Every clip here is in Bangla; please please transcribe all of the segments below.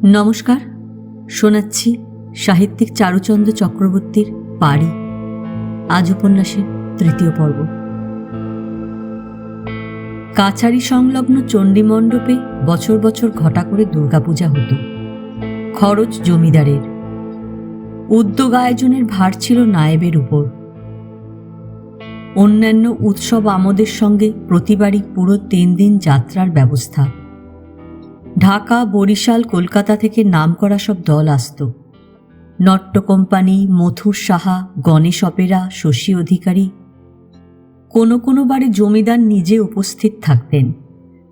নমস্কার, শোনাচ্ছি সাহিত্যিক চারুচন্দ্র চক্রবর্তীর পারি। আজ উপন্যাসের তৃতীয় পর্ব। কাছারি সংলগ্ন চণ্ডীমণ্ডপে বছর বছর ঘটা করে দুর্গাপূজা হতো। খরচ জমিদারের, উদ্যোগ আয়োজনের ভার ছিল নায়েবের উপর। অন্যান্য উৎসব আমোদের সঙ্গে প্রতিবারই পুরো 3 দিন যাত্রার ব্যবস্থা। ঢাকা, বরিশাল, কলকাতা থেকে নামকরা সব দল আসত। নট্য কোম্পানি, মথুর সাহা, গণেশ অপেরা, শশী অধিকারী। কোনো কোনো বারে জমিদার নিজে উপস্থিত থাকতেন।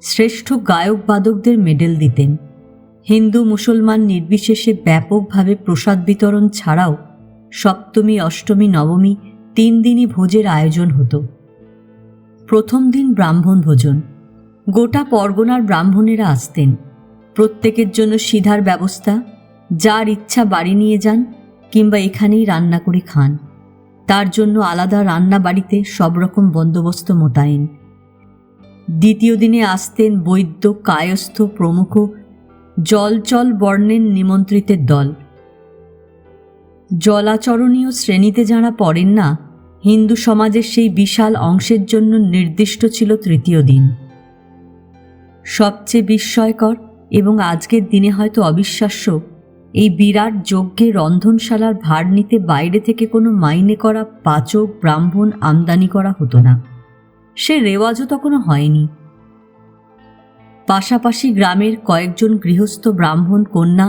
শ্রেষ্ঠ গায়ক বাদকদের মেডেল দিতেন। হিন্দু মুসলমান নির্বিশেষে ব্যাপকভাবে প্রসাদ বিতরণ ছাড়াও সপ্তমী, অষ্টমী, নবমী 3 দিনই ভোজের আয়োজন হতো। প্রথম দিন ব্রাহ্মণ ভোজন। গোটা পরগনার ব্রাহ্মণেরা আসতেন। প্রত্যেকের জন্য সিধার ব্যবস্থা। যার ইচ্ছা বাড়ি নিয়ে যান কিংবা এখানেই রান্না করে খান। তার জন্য আলাদা রান্না বাড়িতে সব রকম বন্দোবস্ত মোতায়েন। দ্বিতীয় দিনে আসতেন বৈদ্য, কায়স্থ প্রমুখ জলচল বর্ণের নিমন্ত্রিতের দল। জলাচরণীয় শ্রেণীতে যাঁরা পড়েন না, হিন্দু সমাজের সেই বিশাল অংশের জন্য নির্দিষ্ট ছিল তৃতীয় দিন। সবচেয়ে বিস্ময়কর এবং আজকের দিনে হয়তো অবিশ্বাস্য, এই বিরাট যজ্ঞে রন্ধনশালার ভার নিতে বাইরে থেকে কোনো মাইনে করা পাচক ব্রাহ্মণ আমদানি করা হতো না। সে রেওয়াজও তখনও হয়নি। পাশাপাশি গ্রামের কয়েকজন গৃহস্থ ব্রাহ্মণ কন্যা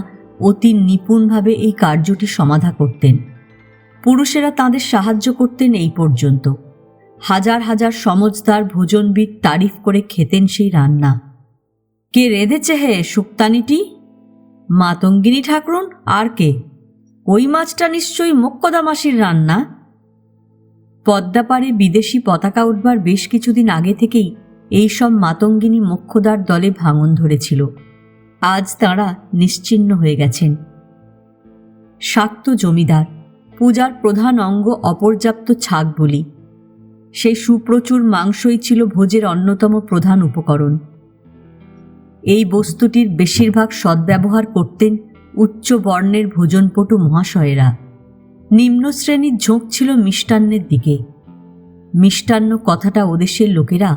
অতি নিপুণভাবে এই কার্যটি সমাধা করতেন। পুরুষেরা তাঁদের সাহায্য করতেন এই পর্যন্ত। হাজার হাজার সমজদার ভোজনবিদ তারিফ করে খেতেন সেই রান্না। কে রেঁধেছে হে শুক্তানিটি? মাতঙ্গিনী ঠাকুরন আর কে? ওই মাছটা নিশ্চয়ই মোক্ষদা মাসির রান্না। পদ্মাপাড়ে বিদেশি পতাকা উঠবার বেশ কিছুদিন আগে থেকেই এইসব মাতঙ্গিনী মোক্ষদার দলে ভাঙন ধরেছিল। আজ তাঁরা নিশ্চিহ্ন হয়ে গেছেন। শাক্ত জমিদার, পূজার প্রধান অঙ্গ অপর্যাপ্ত ছাগ বলি। সেই সুপ্রচুর মাংসই ছিল ভোজের অন্যতম প্রধান উপকরণ। এই বস্তুটির বেশিরভাগ সদ্ব্যবহার করতেন উচ্চ বর্ণের ভোজনপটু মহাশয়েরা। নিম্ন শ্রেণীর ঝোঁক ছিল মিষ্টান্নের দিকে। মিষ্টান্ন কথাটা ওদেশের লোকেরা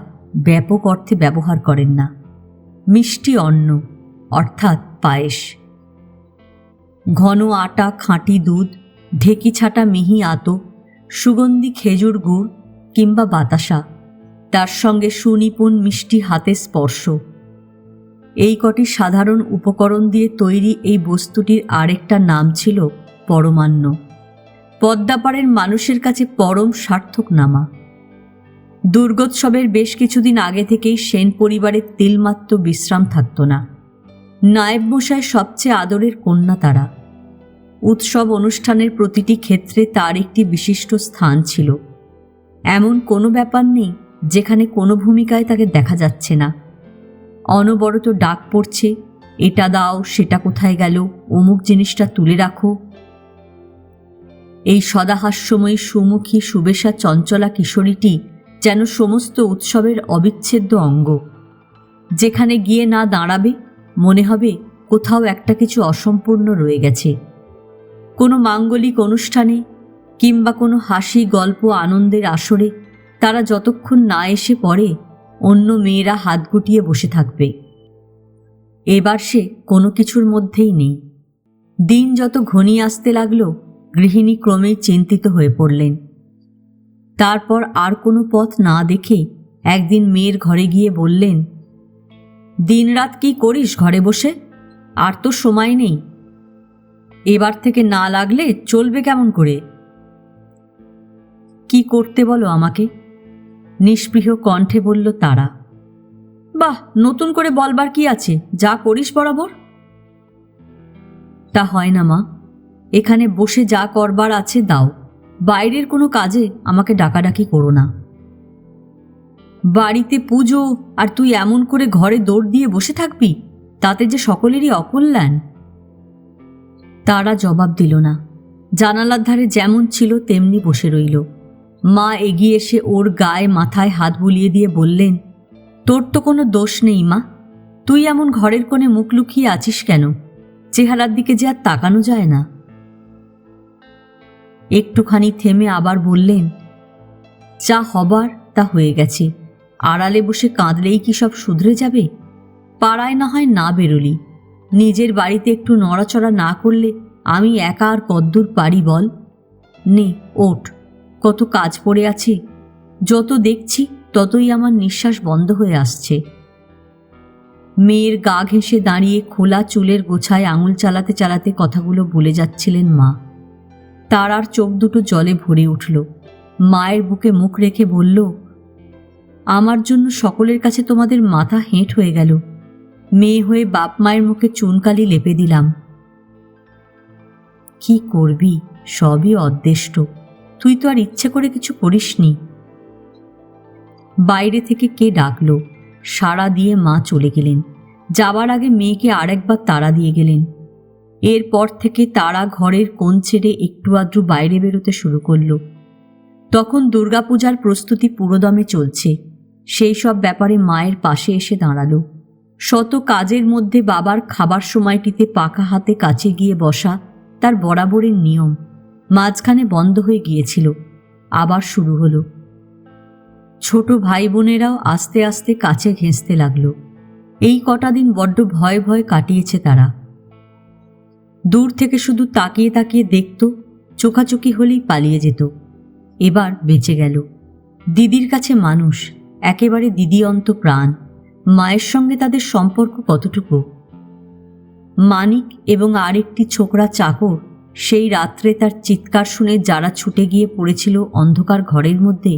ব্যাপক অর্থে ব্যবহার করেন না। মিষ্টি অন্ন অর্থাৎ পায়েস। ঘন আটা, খাঁটি দুধ, ঢেকি ছাটা মিহি আতো, সুগন্ধি খেজুর গুড় কিংবা বাতাসা, তার সঙ্গে সুনিপুণ মিষ্টি হাতে স্পর্শ। এই কটি সাধারণ উপকরণ দিয়ে তৈরি এই বস্তুটির আরেকটা নাম ছিল পরমান্ন। পদ্মাপাড়ের মানুষের কাছে পরম সার্থক নামা। দুর্গোৎসবের বেশ কিছুদিন আগে থেকেই সেন পরিবারের তিলমাত্র বিশ্রাম থাকত না। নায়েব মশাই সবচেয়ে আদরের কন্যা তারা। উৎসব অনুষ্ঠানের প্রতিটি ক্ষেত্রে তার একটি বিশিষ্ট স্থান ছিল। এমন কোনো ব্যাপার নেই যেখানে কোনো ভূমিকায় তাকে দেখা যাচ্ছে না। অনবরত ডাক পড়ছে, এটা দাও, সেটা কোথায় গেল, অমুক জিনিসটা তুলে রাখো। এই সদাহাস্যময়ী সুমুখী সুবেশা চঞ্চলা কিশোরীটি যেন সমস্ত উৎসবের অবিচ্ছেদ্য অঙ্গ। যেখানে গিয়ে না দাঁড়াবে মনে হবে কোথাও একটা কিছু অসম্পূর্ণ রয়ে গেছে। কোনো মাঙ্গলিক অনুষ্ঠানে কিংবা কোনো হাসি গল্প আনন্দের আসরে তারা যতক্ষণ না এসে পড়ে অন্য মেয়েরা হাত গুটিয়ে বসে থাকবে। এবার সে কোনো কিছুর মধ্যেই নেই। দিন যত ঘনিয়ে আসতে লাগলো, গৃহিণী ক্রমেই চিন্তিত হয়ে পড়লেন। তারপর আর কোনো পথ না দেখে একদিন মেয়ের ঘরে গিয়ে বললেন, দিনরাত কি করিস ঘরে বসে? আর তো সময় নেই। এবার থেকে না লাগলে চলবে কেমন করে? কি করতে বলো আমাকে? নিষ্পৃহ কণ্ঠে বলল তারা। বাহ, নতুন করে বলবার কি আছে, যা করিস বরাবর। তা হয় না মা, এখানে বসে যা করবার আছে দাও। বাইরের কোনো কাজে আমাকে ডাকাডাকি করো না। বাড়িতে পুজো আর তুই এমন করে ঘরে দৌড় দিয়ে বসে থাকবি, তাতে যে সকলেরই অকল্যাণ। তারা জবাব দিল না। জানালার ধারে যেমন ছিল তেমনি বসে রইল। মা এগিয়ে এসে ওর গায়ে মাথায় হাত বুলিয়ে দিয়ে বললেন, তোর তো কোনো দোষ নেই মা, তুই এমন ঘরের কোণে মুখ লুকিয়ে আছিস কেন? চেহারার দিকে যে আর তাকানো যায় না। একটুখানি থেমে আবার বললেন, যা হবার তা হয়ে গেছে, আড়ালে বসে কাঁদলেই কি সব শুধরে যাবে? পাড়ায় না হয় না বেরোলি, নিজের বাড়িতে একটু নড়াচড়া না করলে আমি একা আর কদ্দূর পারি বল? নে ওঠ, কত কাজ পড়ে আছে। যত দেখছি ততই আমার নিঃশ্বাস বন্ধ হয়ে আসছে। মেয়ের গা ঘেঁষে দাঁড়িয়ে খোলা চুলের গোছায় আঙুল চালাতে চালাতে কথাগুলো বলে যাচ্ছিলেন মা। তারার চোখ দুটো জলে ভরে উঠল। মায়ের বুকে মুখ রেখে বলল, আমার জন্য সকলের কাছে তোমাদের মাথা হেঁট হয়ে গেল। মেয়ে হয়ে বাপ মায়ের মুখে চুনকালি লেপে দিলাম। কি করবি, সবই অদৃষ্ট। তুই তো আর ইচ্ছে করে কিছু করিসনি। বাইরে থেকে কে ডাকলো। সাড়া দিয়ে মা চলে গেলেন। যাবার আগে মেয়েকে আরেকবার তাড়া দিয়ে গেলেন। এরপর থেকে তারা ঘরের কোণ ছেড়ে একটু আধটু বাইরে বেরোতে শুরু করল। তখন দুর্গাপূজার প্রস্তুতি পুরোদমে চলছে। সেই সব ব্যাপারে মায়ের পাশে এসে দাঁড়ালো। শত কাজের মধ্যে বাবার খাবার সময়টিতে পাকা হাতে কাছে গিয়ে বসা তার বরাবরের নিয়ম। মাঝখানে বন্ধ হয়ে গিয়েছিল, আবার শুরু হলো। ছোট ভাই বোনেরাও আস্তে আস্তে কাছে ঘেঁষতে লাগলো। এই কটা দিন বড্ড ভয়ে ভয়ে কাটিয়েছে তারা। দূর থেকে শুধু তাকিয়ে তাকিয়ে দেখত, চোখাচোখি হলেই পালিয়ে যেত। এবার বেঁচে গেল। দিদির কাছে মানুষ, একেবারে দিদি অন্ত প্রাণ। মায়ের সঙ্গে তাদের সম্পর্ক কতটুকু। মানিক এবং আরেকটি ছোকরা চাকর সেই রাত্রে তার চিৎকার শুনে যারা ছুটে গিয়ে পড়েছিল অন্ধকার ঘরের মধ্যে,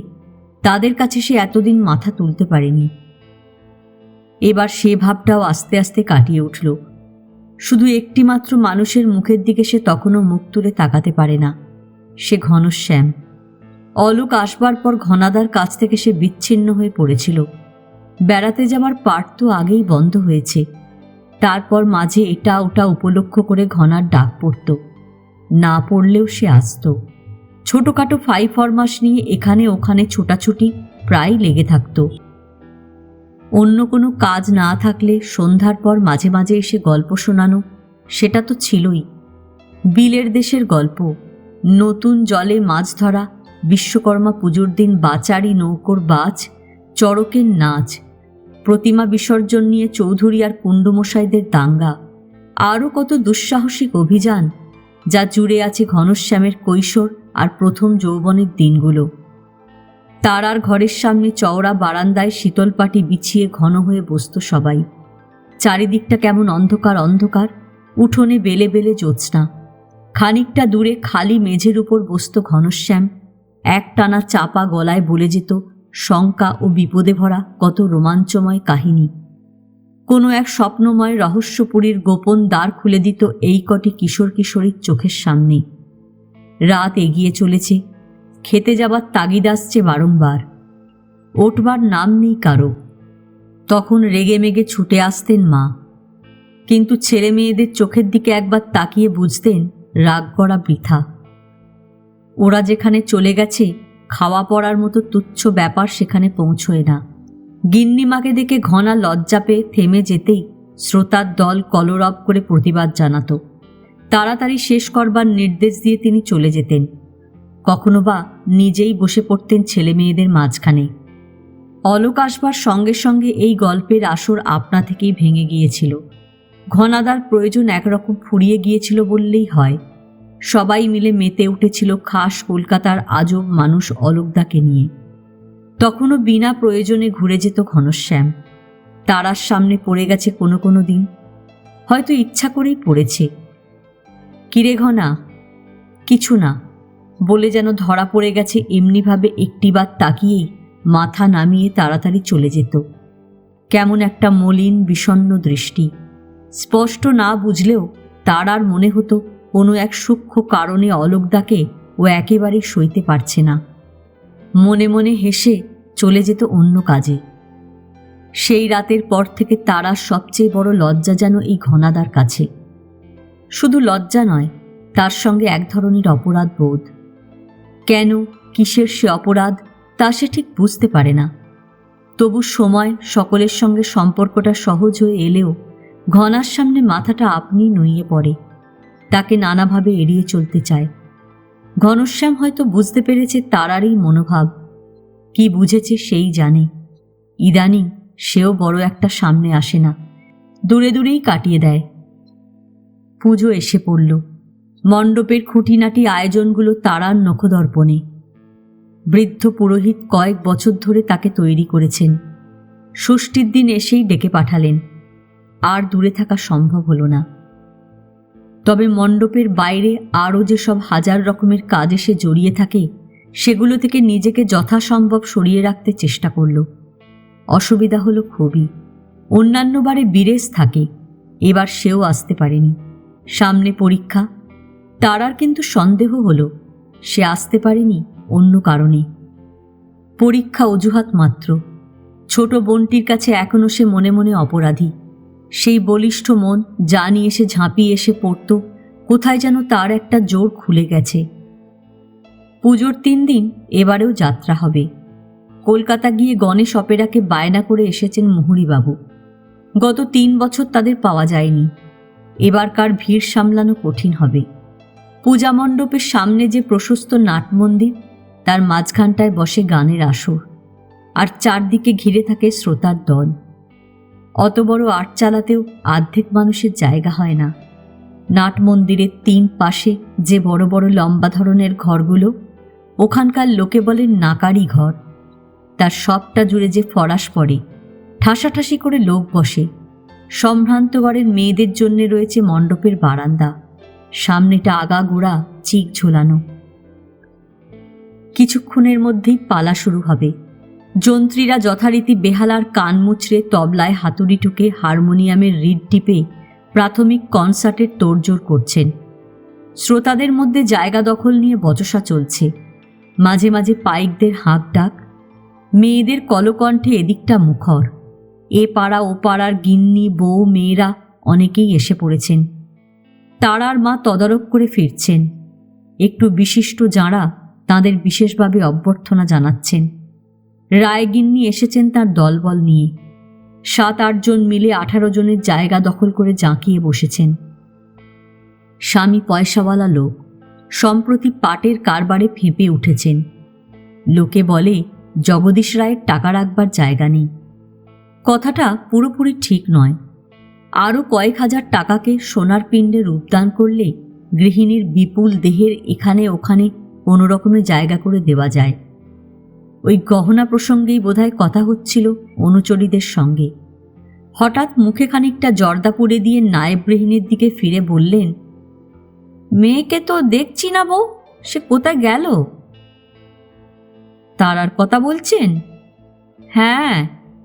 তাদের কাছে সে এতদিন মাথা তুলতে পারেনি। এবার সে ভাবটাও আস্তে আস্তে কাটিয়ে উঠল। শুধু একটিমাত্র মানুষের মুখের দিকে সে তখনও মুখ তুলে তাকাতে পারে না, সে ঘনশ্যাম। অলোক আসবার পর ঘনাদার কাছ থেকে সে বিচ্ছিন্ন হয়ে পড়েছিল। বেড়াতে যাবার পাট তো আগেই বন্ধ হয়েছে। তারপর মাঝে এটা ওটা উপলক্ষ করে ঘনার ডাক পড়ত, না পড়লেও সে আসত। ছোটোখাটো ফাই ফরমাস নিয়ে এখানে ওখানে ছোটাছুটি প্রায় লেগে থাকত। অন্য কোনো কাজ না থাকলে সন্ধ্যার পর মাঝে মাঝে এসে গল্প শোনানো, সেটা তো ছিলই। বিলের দেশের গল্প, নতুন জলে মাছ ধরা, বিশ্বকর্মা পুজোর দিন বাচারি নৌকোর বাজ, চড়কের নাচ, প্রতিমা বিসর্জন নিয়ে চৌধুরী আর কুণ্ডমশাইদের দাঙ্গা, আরও কত দুঃসাহসিক অভিযান, যা জুড়ে আছে ঘনশ্যামের কৈশোর আর প্রথম যৌবনের দিনগুলো। তারার ঘরের সামনে চওড়া বারান্দায় শীতল পাটি বিছিয়ে ঘন হয়ে বসত সবাই। চারিদিকটা কেমন অন্ধকার অন্ধকার, উঠোনে বেলে বেলে জ্যোৎস্না। খানিকটা দূরে খালি মেঝের উপর বসত ঘনশ্যাম। একটানা চাপা গলায় বলে যেত শঙ্কা ও বিপদে ভরা কত রোমাঞ্চময় কাহিনী। কোনো এক স্বপ্নময় রহস্যপুরীর গোপন দ্বার খুলে দিত এই কটি কিশোর কিশোরীর চোখের সামনে। রাত এগিয়ে চলেছে, খেতে যাবার তাগিদ আসছে বারংবার, ওঠবার নাম নেই কারো। তখন রেগে মেগে ছুটে আসতেন মা, কিন্তু ছেলে মেয়েদের চোখের দিকে একবার তাকিয়ে বুঝতেন রাগ করা বৃথা। ওরা যেখানে চলে গেছে, খাওয়া পড়ার মতো তুচ্ছ ব্যাপার সেখানে পৌঁছয় না। গিন্নিমাকে দেখে ঘনা লজ্জা পেয়ে থেমে যেতেই শ্রোতার দল কলরব করে প্রতিবাদ জানাত। তাড়াতাড়ি শেষ করবার নির্দেশ দিয়ে তিনি চলে যেতেন। কখনো বা নিজেই বসে পড়তেন ছেলে মেয়েদের মাঝখানে। অলোক আসবার সঙ্গে সঙ্গে এই গল্পের আসর আপনা থেকেই ভেঙে গিয়েছিল। ঘনাদার প্রয়োজন একরকম ফুরিয়ে গিয়েছিল বললেই হয়। সবাই মিলে মেতে উঠেছিল খাস কলকাতার আজব মানুষ অলোকদাকে নিয়ে। তখনও বিনা প্রয়োজনে ঘুরে যেত ঘনশ্যাম। তারার সামনে পড়ে গেছে কোনো কোনো দিন, হয়তো ইচ্ছা করেই পড়েছে। কিরে ঘনা? কিছু না বলে যেন ধরা পড়ে গেছে এমনিভাবে একটিবার তাকিয়েই মাথা নামিয়ে তাড়াতাড়ি চলে যেত। কেমন একটা মলিন বিষণ্ণ দৃষ্টি। স্পষ্ট না বুঝলেও তার আর মনে হতো কোনো এক সূক্ষ্ম কারণে অলোকদাকে ও একেবারেই সইতে পারছে না। মনে মনে হেসে চলে যেত অন্য কাজে। সেই রাতের পর থেকে তারার সবচেয়ে বড় লজ্জা যেন এই ঘনাদার কাছে। শুধু লজ্জা নয়, তার সঙ্গে এক ধরনের অপরাধ বোধ। কেন, কিসের সে অপরাধ তা সে ঠিক বুঝতে পারে না। তবু সময় সকলের সঙ্গে সম্পর্কটা সহজ হয়ে এলেও ঘনার সামনে মাথাটা আপনি নুইয়ে পড়ে, তাকে নানাভাবে এড়িয়ে চলতে চায়। ঘনশ্যাম হয়তো বুঝতে পেরেছে তারারই মনোভাব, কি বুঝেছে সেই জানে। ইদানিং সেও বড় একটা সামনে আসে না, দূরে দূরেই কাটিয়ে দেয়। পুজো এসে পড়ল। মণ্ডপের খুঁটিনাটি আয়োজনগুলো তারার নখদর্পণে। বৃদ্ধ পুরোহিত কয়েক বছর ধরে তাকে তৈরি করেছেন। ষষ্ঠীর দিন এসেই ডেকে পাঠালেন। আর দূরে থাকা সম্ভব হলো না। তবে মণ্ডপের বাইরে আরও যেসব হাজার রকমের কাজে সে জড়িয়ে থাকে, সেগুলো থেকে নিজেকে যথাসম্ভব সরিয়ে রাখতে চেষ্টা করল। অসুবিধা হলো খুবই। অন্যান্য বারে বিরেশ থাকে, এবার সেও আসতে পারেনি। সামনে পরীক্ষা। তারার কিন্তু সন্দেহ হলো সে আসতে পারেনি অন্য কারণে। পরীক্ষা অজুহাত মাত্র। ছোট বোনটির কাছে এখনও সে মনে মনে অপরাধী। সেই বলিষ্ঠ মন যা নিয়ে সে ঝাঁপিয়ে এসে পড়ত, কোথায় যেন তার একটা জোর খুলে গেছে। পুজোর 3 দিন এবারেও যাত্রা হবে। কলকাতা গিয়ে গণেশ অপেরাকে বায়না করে এসেছেন মুহুরীবাবু। গত 3 বছর তাদের পাওয়া যায়নি। এবারকার ভিড় সামলানো কঠিন হবে। পূজা মণ্ডপের সামনে যে প্রশস্ত নাটমন্দির, তার মাঝখানটায় বসে গানের আসর, আর চারদিকে ঘিরে থাকে শ্রোতার দল। অত বড় আট চালাতেও অর্ধেক মানুষের জায়গা হয় না। নাট মন্দিরের 3 পাশে যে বড় বড় লম্বা ধরনের ঘরগুলো, ওখানকার লোকে বলেন নাকারি ঘর। তার সবটা জুড়ে যে ফরাস পড়ে, ঠাসাঠাসি করে লোক বসে। সম্ভ্রান্ত ঘরের মেয়েদের জন্য রয়েছে মণ্ডপের বারান্দা, সামনেটা আগাগোড়া চিক ঝোলানো। কিছুক্ষণের মধ্যেই পালা শুরু হবে। যন্ত্রীরা যথারীতি বেহালার কান মুচড়ে, তবলায় হাতুড়ি ঠুকে, হারমোনিয়ামের রিড টিপে প্রাথমিক কনসার্টের তোড়জোড় করছেন। শ্রোতাদের মধ্যে জায়গা দখল নিয়ে বচসা চলছে। মাঝে মাঝে পাইকদের হাঁক ডাক। মেয়েদের কলকণ্ঠে এদিকটা মুখর। এ পাড়া ও পাড়ার গিন্নি, বউ, মেয়েরা অনেকেই এসে পড়েছেন। তারার মা তদারক করে ফিরছেন। একটু বিশিষ্ট যাঁরা তাঁদের বিশেষভাবে অভ্যর্থনা জানাচ্ছেন। রায়গিন্নি এসেছেন তার দলবল নিয়ে। 7-8 জন মিলে 18 জনের জায়গা দখল করে জাঁকিয়ে বসেছেন। স্বামী পয়সাওয়ালা লোক, সম্প্রতি পাটের কারবারে ফেঁপে উঠেছেন। লোকে বলে জগদীশ রায়ের টাকা রাখবার জায়গা নেই। কথাটা পুরোপুরি ঠিক নয়। আরও কয়েক হাজার টাকাকে সোনার পিণ্ডে রূপদান করলে গৃহিণীর বিপুল দেহের এখানে ওখানে কোনো রকমে জায়গা করে দেওয়া যায়। ওই গহনা প্রসঙ্গেই বোধহয় কথা হচ্ছিল অনুচরীদের সঙ্গে। হঠাৎ মুখে খানিকটা জর্দা পুড়ে দিয়ে নায়েব গৃহিণীর দিকে ফিরে বললেন, মেয়েকে তো দেখছি না বউ, সে কোথায় গেল? তারার কথা বলছেন? হ্যাঁ,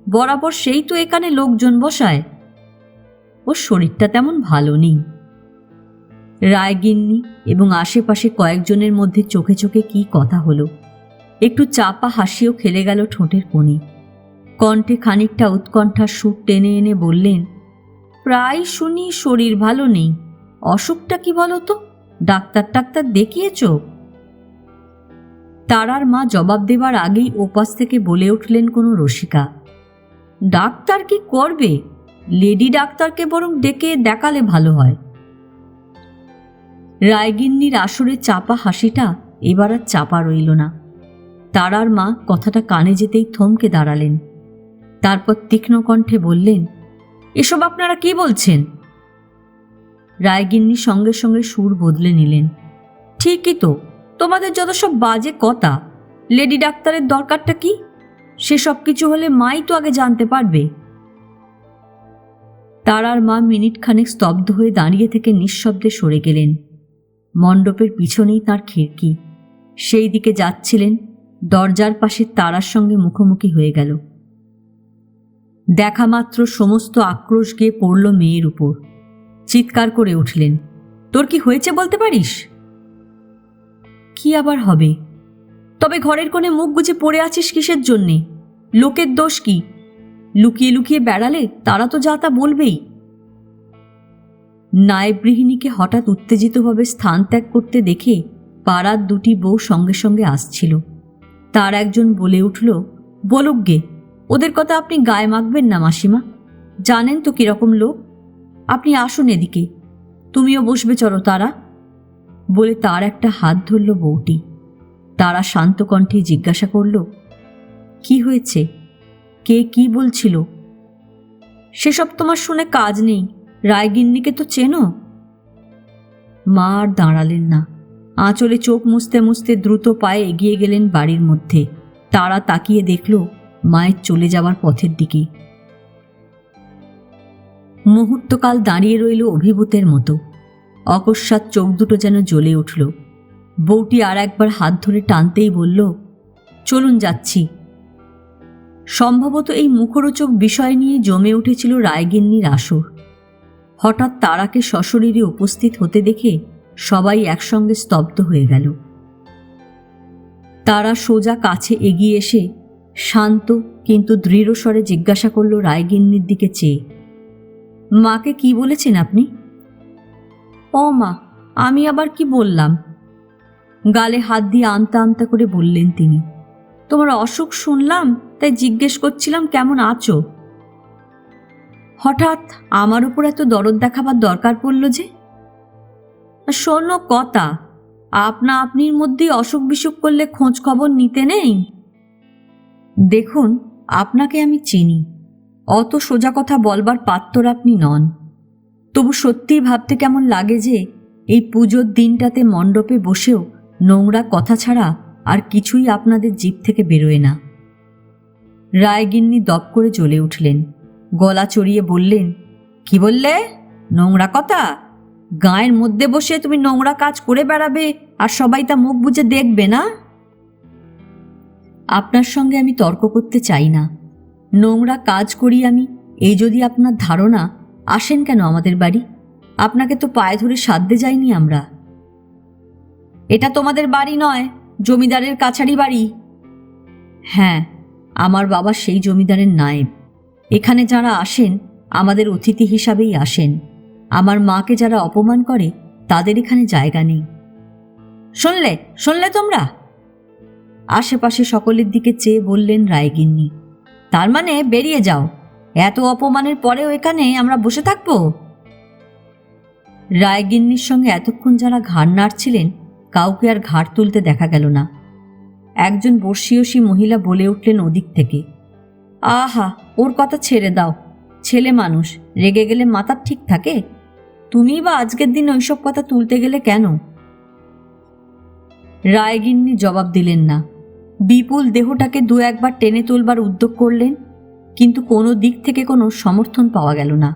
বরাবর সেই তো এখানে লোকজন বসায়। ওর শরীরটা তেমন ভালো নেই। রায়গিন্নি এবং আশেপাশে কয়েকজনের মধ্যে চোখে চোখে কি কথা হলো। একটু চাপা হাসিও খেলে গেল ঠোঁটের কোণে। কণ্ঠে খানিকটা উৎকণ্ঠার সুর টেনে এনে বললেন, প্রায় শুনি শরীর ভালো নেই। অসুখটা কি বলো তো? ডাক্তার দেখিয়েছ? তারার মা জবাব দেবার আগেই ওপাশ থেকে বলে উঠলেন কোনো রসিকা, ডাক্তার কি করবে? লেডি ডাক্তারকে বরং ডেকে দেখালে ভালো হয়। রায়গিন্নির আসরে চাপা হাসিটা এবার আর চাপা রইল না। তারার মা কথাটা কানে যেতেই থমকে দাঁড়ালেন। তারপর তীক্ষ্ণ কণ্ঠে বললেন, এসব আপনারা কি বলছেন? রায়গিন্নি সঙ্গে সঙ্গে সুর বদলে নিলেন, ঠিকই তো, তোমাদের যত সব বাজে কথা। লেডি ডাক্তারের দরকারটা কি? সেসব কিছু হলে মাই তো আগে জানতে পারবে। তারার মা মিনিট খানেক স্তব্ধ হয়ে দাঁড়িয়ে থেকে নিঃশব্দে সরে গেলেন। মণ্ডপের পিছনেই তার খিড়কি, সেই দিকে যাচ্ছিলেন। দরজার পাশে তারার সঙ্গে মুখোমুখি হয়ে গেল। দেখা মাত্র সমস্ত আক্রোশ গিয়ে পড়ল মেয়ের উপর। চিৎকার করে উঠলেন, তোর কি হয়েছে বলতে পারিস? কি আবার হবে? তবে ঘরের কোণে মুখ গুজে পড়ে আছিস কিসের জন্যে? লোকের দোষ কি? লুকিয়ে লুকিয়ে বেড়ালে তারা তো যা তা বলবেই। নায়েব গৃহিণীকে হঠাৎ উত্তেজিতভাবে স্থান ত্যাগ করতে দেখে পাড়ার 2টি বউ সঙ্গে সঙ্গে আসছিল। তার একজন বলে উঠল, বলুক গে, ওদের কথা আপনি গায়ে মাখবেন না মাসিমা, জানেন তো কিরকম লোক। আপনি আসুন এদিকে, তুমিও বসবে চলো তারা, বলে তার একটা হাত ধরল বউটি। তারা শান্ত কণ্ঠে জিজ্ঞাসা করল, কি হয়েছে, কে কি বলছিল? সেসব তোমার শুনে কাজ নেই, রায়গিন্নিকে তো চেনো। মা আর দাঁড়ালেন না, আঁচলে চোখ মুছতে মুছতে দ্রুত পায়ে এগিয়ে গেলেন বাড়ির মধ্যে। তারা তাকিয়ে দেখল মায়ের চলে যাওয়ার পথের দিকে। মুহূর্তকাল দাঁড়িয়ে রইল অভিভূতের মতো। অকস্মাৎ চোখ দুটো যেন জ্বলে উঠল। বউটি আর একবার হাত ধরে টানতেই বলল, চলুন যাচ্ছি। সম্ভবত এই মুখরোচক বিষয় নিয়ে জমে উঠেছিল রায়গিন্নির আসর। হঠাৎ তারাকে সশরীরে উপস্থিত হতে দেখে সবাই একসঙ্গে স্তব্ধ হয়ে গেল। তারা সোজা কাছে এগিয়ে এসে শান্ত কিন্তু দৃঢ় স্বরে জিজ্ঞাসা করল রায়গিন্নির দিকে চেয়ে, মাকে কি বলেছেন আপনি? ও মা, আমি আবার কি বললাম? গালে হাত দিয়ে আমতা আমতা করে বললেন তিনি, তোমার অসুখ শুনলাম, তাই জিজ্ঞেস করছিলাম কেমন আছো। হঠাৎ আমার উপর এত দরদ দেখাবার দরকার পড়ল যে? শোনো কথা, আপনা আপনির মধ্যেই অসুখ বিসুখ করলে খোঁজ খবর নিতে নেই। দেখুন, আপনাকে আমি চিনি, অত সোজা কথা বলবার পাত্র আপনি নন। তবু সত্যিই ভাবতে কেমন লাগে যে এই পুজোর দিনটাতে মণ্ডপে বসেও নোংরা কথা ছাড়া আর কিছুই আপনাদের জিভ থেকে বেরোয় না। রায়গিন্নি দপ করে জ্বলে উঠলেন, গলা চড়িয়ে বললেন, কি বললে? নোংরা কথা? গায়ের মধ্যে বসে তুমি নোংরা কাজ করে বেড়াবে আর সবাই তা মুখ বুজে দেখবে না? আপনার সঙ্গে আমি তর্ক করতে চাই না। নোংরা কাজ করি আমি, এই যদি আপনার ধারণা, আসেন কেন আমাদের বাড়ি? আপনাকে তো পায়ে ধরে সাধ্যে যাইনি আমরা। এটা তোমাদের বাড়ি নয়, জমিদারের কাছারি বাড়ি। হ্যাঁ, আমার বাবা সেই জমিদারের নায়েব। এখানে যারা আসেন আমাদের অতিথি হিসাবেই আসেন। আমার মাকে যারা অপমান করে তাদের এখানে জায়গা নেই। শুনলে শুনলে তোমরা? আশেপাশে সকলের দিকে চেয়ে বললেন রায়গিন্নি, তার মানে বেরিয়ে যাও, এত অপমানের পরেও এখানে আমরা বসে থাকবো? রায়গিন্নির সঙ্গে এতক্ষণ যারা ঘাড় নাড়ছিলেন কাউকে আর ঘাড় তুলতে দেখা গেল না। একজন বর্ষীয়সী মহিলা বলে উঠলেন ওদিক থেকে, আহা, ওর কথা ছেড়ে দাও, ছেলে মানুষ, রেগে গেলে মাথা ঠিক থাকে? তুমি বা আজকের দিন ওইসব কথা তুলতে গেলে কেন? রায়গিন্নি জবাব দিলেন না। বিপুল দেহটাকে দু একবার টেনে তুলবার উদ্যোগ করলেন, কিন্তু কোনো দিক থেকে কোনো সমর্থন পাওয়া গেল না।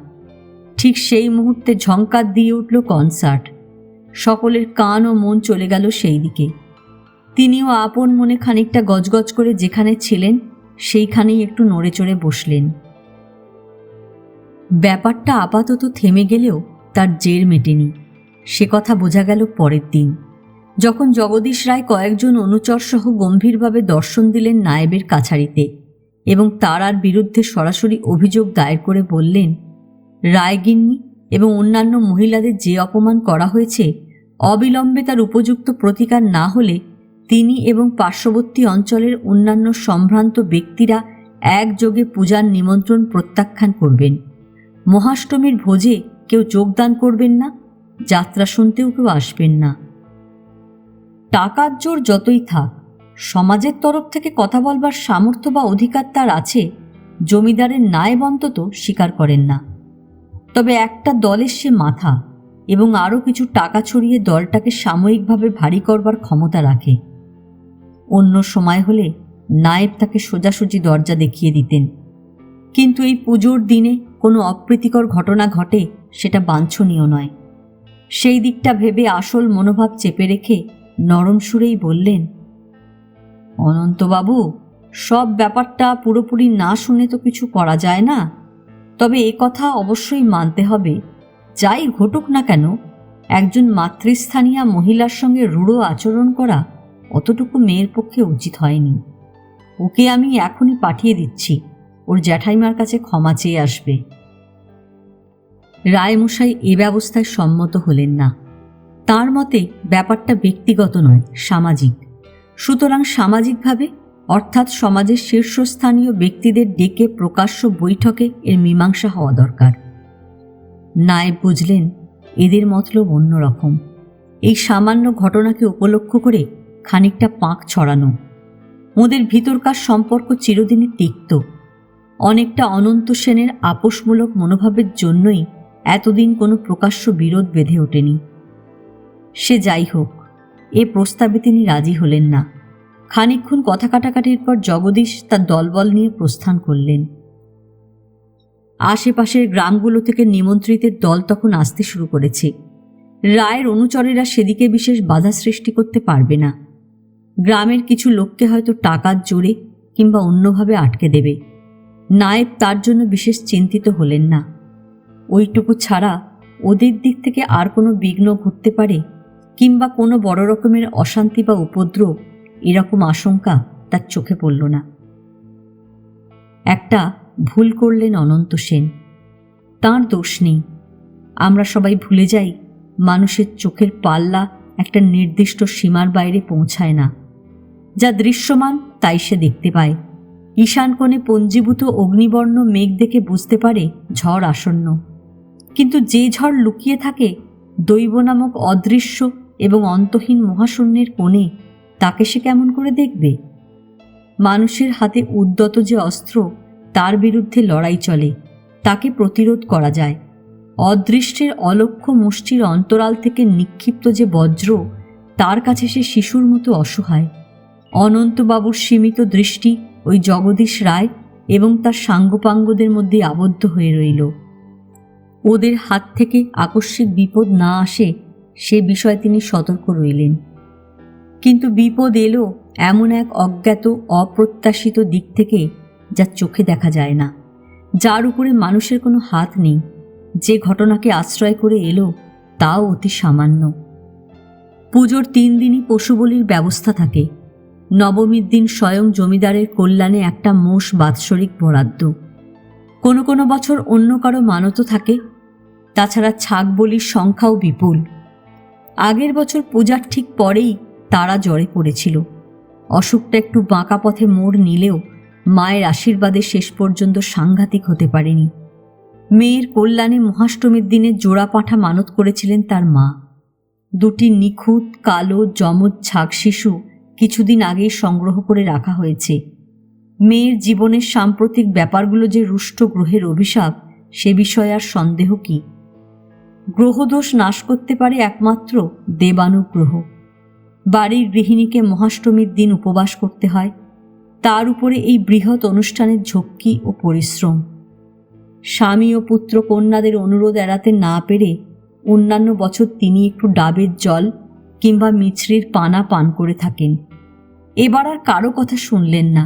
ঠিক সেই মুহূর্তে ঝংকার দিয়ে উঠল কনসার্ট। সকলের কান ও মন চলে গেল সেই দিকে। তিনিও আপন মনে খানিকটা গজগজ করে যেখানে ছিলেন সেইখানেই একটু নড়ে চড়ে বসলেন। ব্যাপারটা আপাতত থেমে গেলেও তার জের মেটেনি, সে কথা বোঝা গেল পরের দিন, যখন জগদীশ রায় কয়েকজন অনুচর সহ গম্ভীরভাবে দর্শন দিলেন নায়েবের কাছারিতে এবং তারার বিরুদ্ধে সরাসরি অভিযোগ দায়ের করে বললেন, রায়গিন্নি এবং অন্যান্য মহিলাদের যে অপমান করা হয়েছে, অবিলম্বে তার উপযুক্ত প্রতিকার না হলে তিনি এবং পার্শ্ববর্তী অঞ্চলের অন্যান্য সম্ভ্রান্ত ব্যক্তিরা একযোগে পূজার নিমন্ত্রণ প্রত্যাখ্যান করবেন। মহাষ্টমীর ভোজে কেউ যোগদান করবেন না, যাত্রা শুনতেও কেউ আসবেন না। টাকার জোর যতই থাক, সমাজের তরফ থেকে কথা বলবার সামর্থ্য বা অধিকার তার আছে, জমিদারের নায়েব অন্তত স্বীকার করেন না। তবে একটা দলের সে মাথা এবং আরও কিছু টাকা ছড়িয়ে দলটাকে সাময়িকভাবে ভারী করবার ক্ষমতা রাখে। অন্য সময় হলে নায়েব তাকে সোজাসুজি দরজা দেখিয়ে দিতেন, কিন্তু এই পুজোর দিনে কোনো অপ্রীতিকর ঘটনা ঘটে সেটা বাঞ্ছনীয় নয়। সেই দিকটা ভেবে আসল মনোভাব চেপে রেখে নরম সুরেই বললেন, অনন্তবাবু, সব ব্যাপারটা পুরোপুরি না শুনে তো কিছু করা যায় না। তবে এ কথা অবশ্যই মানতে হবে, যাই ঘটুক না কেন, একজন মাতৃস্থানীয়া মহিলার সঙ্গে রূঢ় আচরণ করা অতটুকু মেয়ের পক্ষে উচিত হয়নি। ওকে আমি এখনই পাঠিয়ে দিচ্ছি, ওর জ্যাঠাইমার কাছে ক্ষমা চেয়ে আসবে। রায়মশাই এ ব্যবস্থায় সম্মত হলেন না। তার মতে ব্যাপারটা ব্যক্তিগত নয়, সামাজিক। সুতরাং সামাজিকভাবে, অর্থাৎ সমাজের শীর্ষস্থানীয় ব্যক্তিদের ডেকে প্রকাশ্য বৈঠকে এর মীমাংসা হওয়া দরকার। নায়েব বুঝলেন এদের মতলব অন্যরকম। এই সামান্য ঘটনাকে উপলক্ষ করে খানিকটা পাঁক ছড়ানো। ওদের ভিতরকার সম্পর্ক চিরদিনই তিক্ত। অনেকটা অনন্ত সেনের আপোষমূলক মনোভাবের জন্যই এতদিন কোনো প্রকাশ্য বিরোধ বেঁধে ওঠেনি। সে যাই হোক, এ প্রস্তাবে তিনি রাজি হলেন না। খানিকক্ষণ কথা কাটাকাটির পর জগদীশ তার দলবল নিয়ে প্রস্থান করলেন। আশেপাশের গ্রামগুলো থেকে নিমন্ত্রিতের দল তখন আসতে শুরু করেছে। রায়ের অনুচরেরা সেদিকে বিশেষ বাধা সৃষ্টি করতে পারবে না। গ্রামের কিছু লোককে হয়তো টাকার জোরে কিংবা অন্যভাবে আটকে দেবে। নায়েব তার জন্য বিশেষ চিন্তিত হলেন না। ওইটুকু ছাড়া ওদের দিক থেকে আর কোনো বিঘ্ন ঘটতে পারে কিংবা কোনো বড় রকমের অশান্তি বা উপদ্রব, এরকম আশঙ্কা তার চোখে পড়ল না। একটা ভুল করলেন অনন্ত সেন। তাঁর দোষ নেই। আমরা সবাই ভুলে যাই মানুষের চোখের পাল্লা একটা নির্দিষ্ট সীমার বাইরে পৌঁছায় না। যা দৃশ্যমান তাই সে দেখতে পায়। ঈশান কোণে পঞ্জীভূত অগ্নিবর্ণ মেঘ দেখে বুঝতে পারে ঝড় আসন্ন, কিন্তু যে ঝড় লুকিয়ে থাকে দৈব নামক অদৃশ্য এবং অন্তহীন মহাশূন্যের কোণে, তাকে সে কেমন করে দেখবে? মানুষের হাতে উদ্যত যে অস্ত্র, তার বিরুদ্ধে লড়াই চলে, তাকে প্রতিরোধ করা যায়। অদৃষ্টের অলক্ষ্য মুষ্টির অন্তরাল থেকে নিক্ষিপ্ত যে বজ্র, তার কাছে সে শিশুর মতো অসহায়। অনন্তবাবুর সীমিত দৃষ্টি ওই জগদীশ রায় এবং তার সাঙ্গপাঙ্গদের মধ্যে আবদ্ধ হয়ে রইল। ওদের হাত থেকে আকস্মিক বিপদ না আসে সে বিষয়ে তিনি সতর্ক রইলেন। কিন্তু বিপদ এলো এমন এক অজ্ঞাত অপ্রত্যাশিত দিক থেকে, যা চোখে দেখা যায় না, যার উপরে মানুষের কোনো হাত নেই। যে ঘটনাকে আশ্রয় করে এলো তাও অতি সামান্য। পুজোর 3 দিনই পশুবলির ব্যবস্থা থাকে। নবমীর দিন স্বয়ং জমিদারের কল্যাণে একটা মোষ বাৎসরিক বরাদ্দ। কোনো কোনো বছর অন্য কারো মানত থাকে। তাছাড়া ছাগ বলির সংখ্যাও বিপুল। আগের বছর পূজার ঠিক পরেই তারা জ্বরে পড়েছিল। অসুখটা একটু বাঁকা পথে মোড় নিলেও মায়ের আশীর্বাদে শেষ পর্যন্ত সাংঘাতিক হতে পারেনি। মেয়ের কল্যাণে মহাষ্টমীর দিনে জোড়া পাঁঠা মানত করেছিলেন তার মা। 2টি নিখুঁত কালো যমজ ছাগ শিশু কিছুদিন আগেই সংগ্রহ করে রাখা হয়েছে। মেয়ের জীবনের সাম্প্রতিক ব্যাপারগুলো যে রুষ্ট গ্রহের অভিশাপ, সে বিষয়ে আর সন্দেহ কি? গ্রহদোষ নাশ করতে পারে একমাত্র দেবানুগ্রহ। বাড়ির গৃহিণীকে মহাষ্টমীর দিন উপবাস করতে হয়, তার উপরে এই বৃহৎ অনুষ্ঠানের ঝক্কি ও পরিশ্রম। স্বামী ও পুত্র কন্যাদের অনুরোধ এড়াতে না পেরে অন্যান্য বছর তিনি একটু ডাবের জল কিংবা মিছরির পানা পান করে থাকেন। এবার আর কারো কথা শুনলেন না।